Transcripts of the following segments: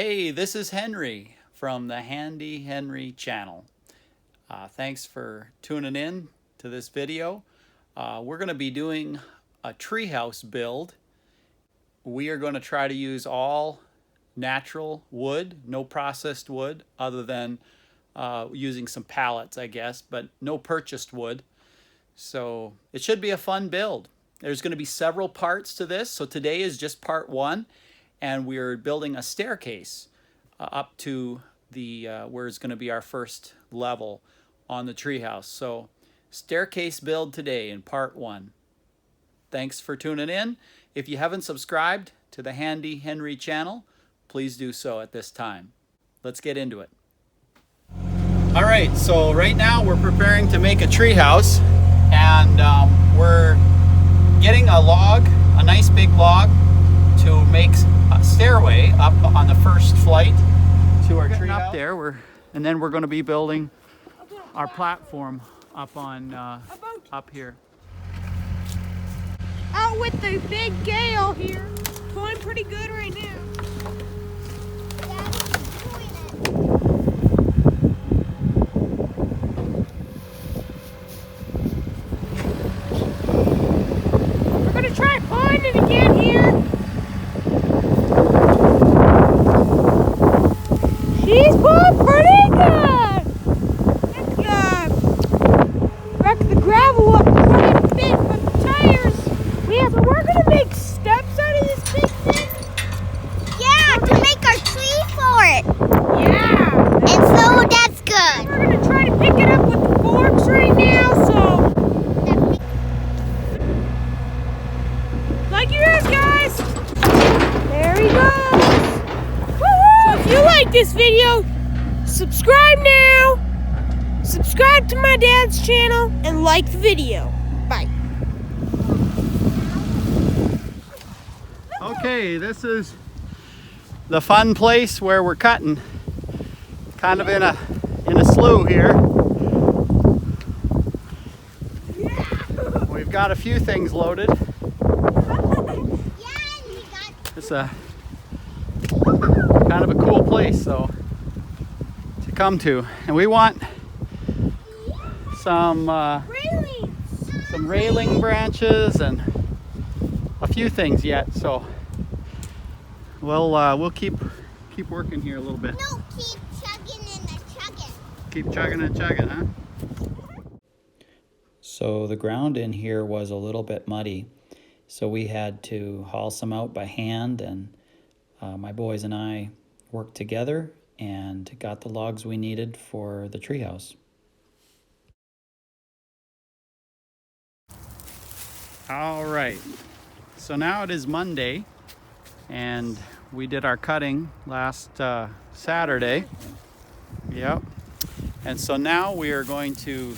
Hey, this is Henry from the Handy Henry channel. Thanks for tuning in to this video. We're going to be doing a treehouse build. We are going to try to use all natural wood, no processed wood, other than using some pallets, I guess, but no purchased wood. So it should be a fun build. There's going to be several parts to this. So today is just part one. And we're building a staircase up to the where it's going to be our first level on the treehouse. So staircase build today in part one. Thanks for tuning in. If you haven't subscribed to the Handy Henry channel, please do so at this time. Let's get into it. All right, so right now we're preparing to make a treehouse, and we're getting a log, a nice big log, to make a stairway up on the first flight to our tree up there. And then we're going to be building our platform up on up here. Out with the big gale here, going pretty good right now. We're gonna try pulling it again here. She's pulling pretty good. Wreck the gravel up quite a bit with the tires. So we're gonna make steps out of this big thing. Yeah, to make our tree for it. Yeah. And so that's good. We're gonna try to pick it up with the forks right now. So, like yours, guys. There he goes. Woo-hoo! So if you like this video, subscribe now. Subscribe to my dad's channel and like the video. Bye. Okay, this is the fun place where we're cutting, kind of in a slough here. We've got a few things loaded. It's a kind of a cool place to come to, and we want some railing branches and a few things yet. So we'll keep working here a little bit. No, keep chugging and chugging. Keep chugging and chugging, huh? So the ground in here was a little bit muddy, so we had to haul some out by hand, and my boys and I worked together and got the logs we needed for the treehouse. All right, so now it is Monday, and we did our cutting last Saturday. Yep. And so now we are going to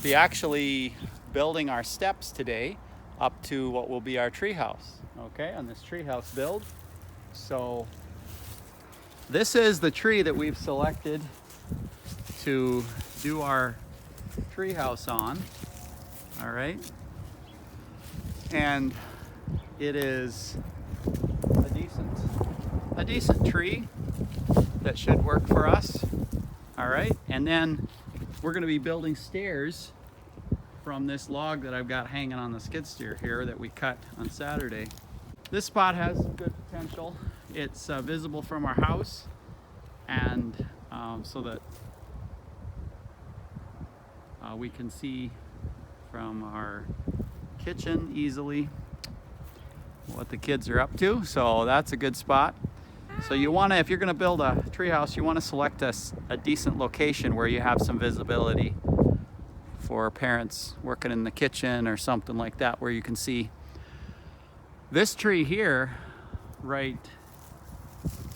be actually building our steps today up to what will be our treehouse. Okay, on this treehouse build. So this is the tree that we've selected to do our treehouse on. All right. And it is a decent tree that should work for us. All right, and then we're going to be building stairs from this log that I've got hanging on the skid steer here that we cut on Saturday. This spot has good potential. It's visible from our house, and so that we can see from our kitchen easily what the kids are up to. So that's a good spot. So you want to, if you're going to build a treehouse, you want to select a decent location where you have some visibility for parents working in the kitchen or something like that, where you can see. This tree here right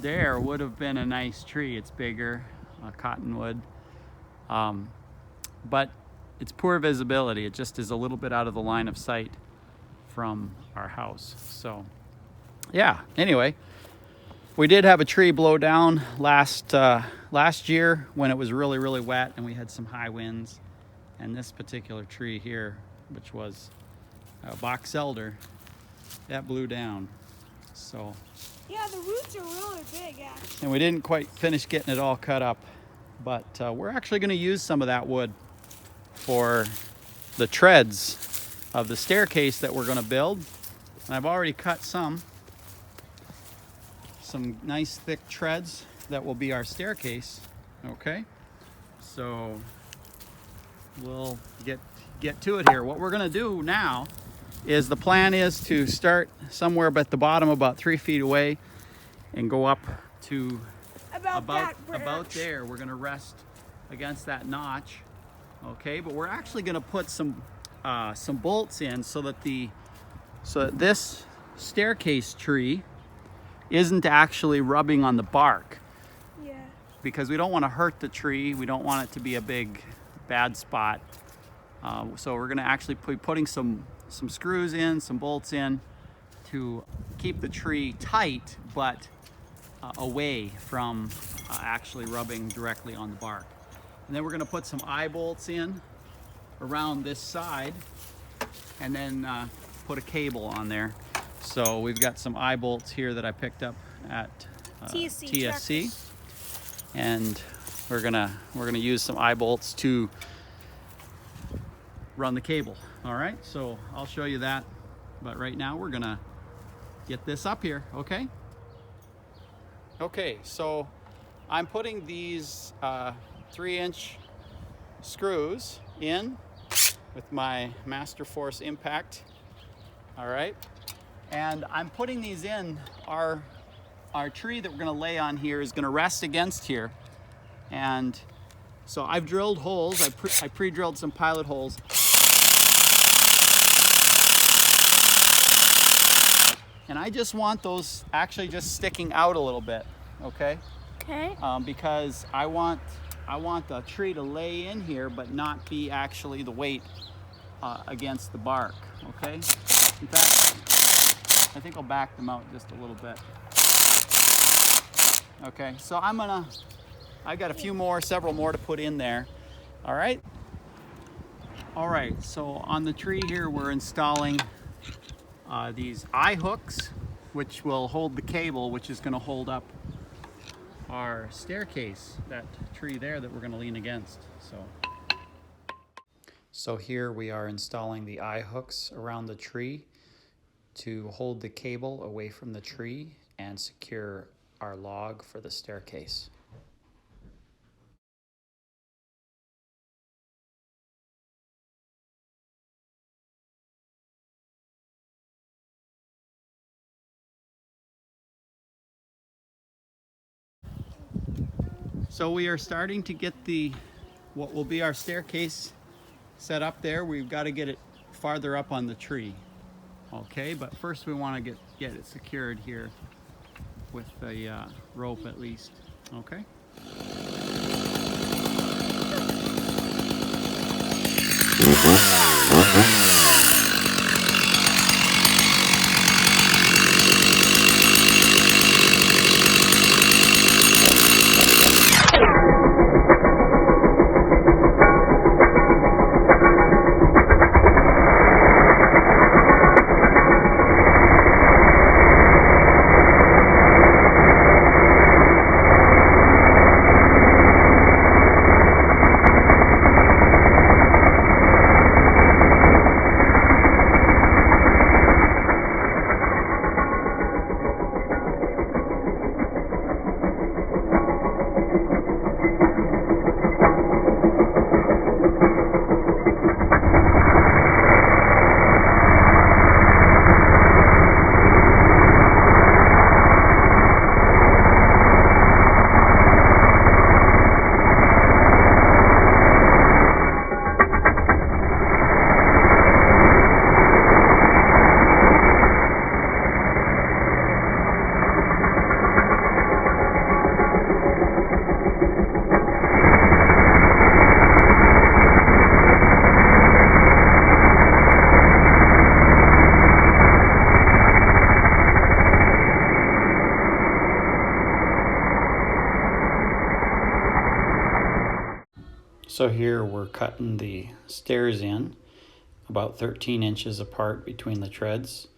there would have been a nice tree. It's bigger, cottonwood, but it's poor visibility. It just is a little bit out of the line of sight from our house. So yeah, anyway, we did have a tree blow down last year when it was really wet and we had some high winds, and this particular tree here, which was a box elder, that blew down. So yeah, the roots are really big actually. and we didn't quite finish getting it all cut up, but we're actually going to use some of that wood for the treads of the staircase that we're going to build. And I've already cut some nice thick treads that will be our staircase. Okay, so we'll get to it here. What we're going to do now is, the plan is to start somewhere at the bottom about 3 feet away and go up to about there. We're going to rest against that notch. Okay, but we're actually going to put some bolts in so that this staircase tree isn't actually rubbing on the bark. Yeah. Because we don't want to hurt the tree. We don't want it to be a big bad spot. So we're going to actually be putting some screws in, some bolts in to keep the tree tight, but away from actually rubbing directly on the bark. And then we're going to put some eye bolts in around this side, and then put a cable on there. So we've got some eye bolts here that I picked up at TSC, and we're gonna use some eye bolts to run the cable. All right, so I'll show you that, but right now we're gonna get this up here. Okay, so I'm putting these 3-inch screws in with my Master Force Impact. All right, and I'm putting these in. Our tree that we're going to lay on here is going to rest against here, and so I've drilled holes. I pre-drilled some pilot holes, and I just want those actually just sticking out a little bit. Okay, because I want the tree to lay in here but not be actually the weight against the bark. Okay, in fact, I think I'll back them out just a little bit. Okay, so I've got several more to put in there. All right, so on the tree here we're installing these eye hooks, which will hold the cable, which is going to hold up our staircase, that tree there that we're going to lean against. So here we are installing the eye hooks around the tree to hold the cable away from the tree and secure our log for the staircase. So we are starting to get what will be our staircase set up there. We've got to get it farther up on the tree. Okay, but first we want to get it secured here with a rope at least. Okay. So here we're cutting the stairs in about 13 inches apart between the treads.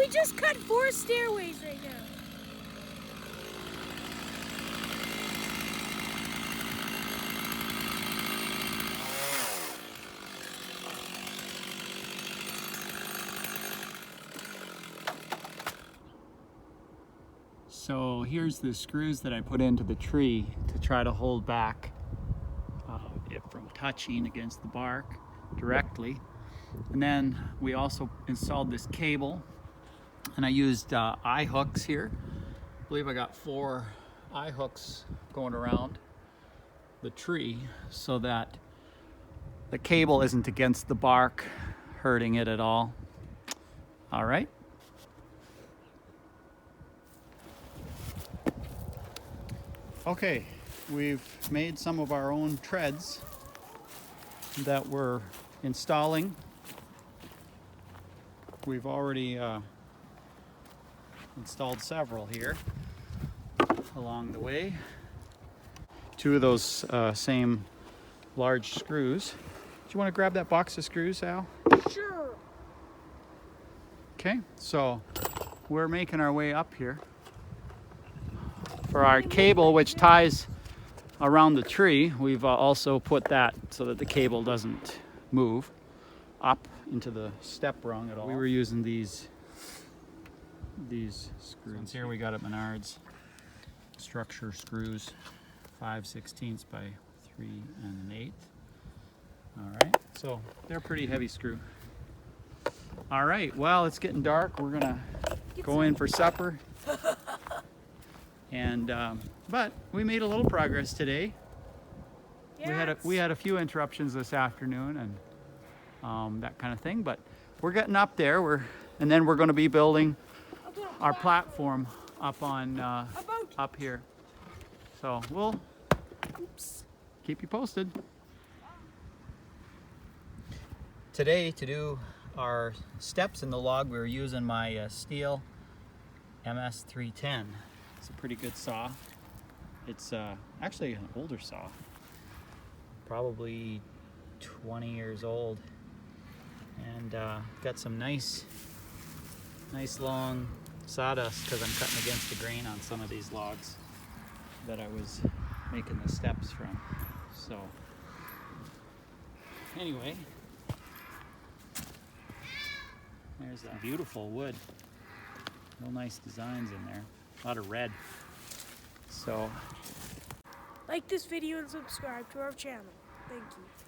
we just cut 4 stairways right now. So here's the screws that I put into the tree to try to hold back it from touching against the bark directly. And then we also installed this cable, and I used eye hooks here. I believe I got 4 eye hooks going around the tree so that the cable isn't against the bark, hurting it at all. All right. Okay, we've made some of our own treads that we're installing. We've already installed several here along the way. 2 of those same large screws. Do you want to grab that box of screws, Al? Sure. Okay, so we're making our way up here for our cable, which ties around the tree. We've also put that so that the cable doesn't move up into the step rung at all. We were using these screws here we got at Menards, structure screws, 5/16 by 3 1/8. All right, so they're pretty heavy screw. All right, well, it's getting dark. We're gonna go in for supper. And but we made a little progress today. Yes. We had a few interruptions this afternoon and that kind of thing, but we're getting up there. And then we're going to be building our platform up on up here. So we'll keep you posted. Today, to do our steps in the log, we were using my steel MS310. It's a pretty good saw. It's actually an older saw, probably 20 years old, and got some nice long sawdust because I'm cutting against the grain on some of these logs that I was making the steps from. So anyway, there's that beautiful wood. Real nice designs in there. A lot of red. So Like this video and subscribe to our channel. Thank you.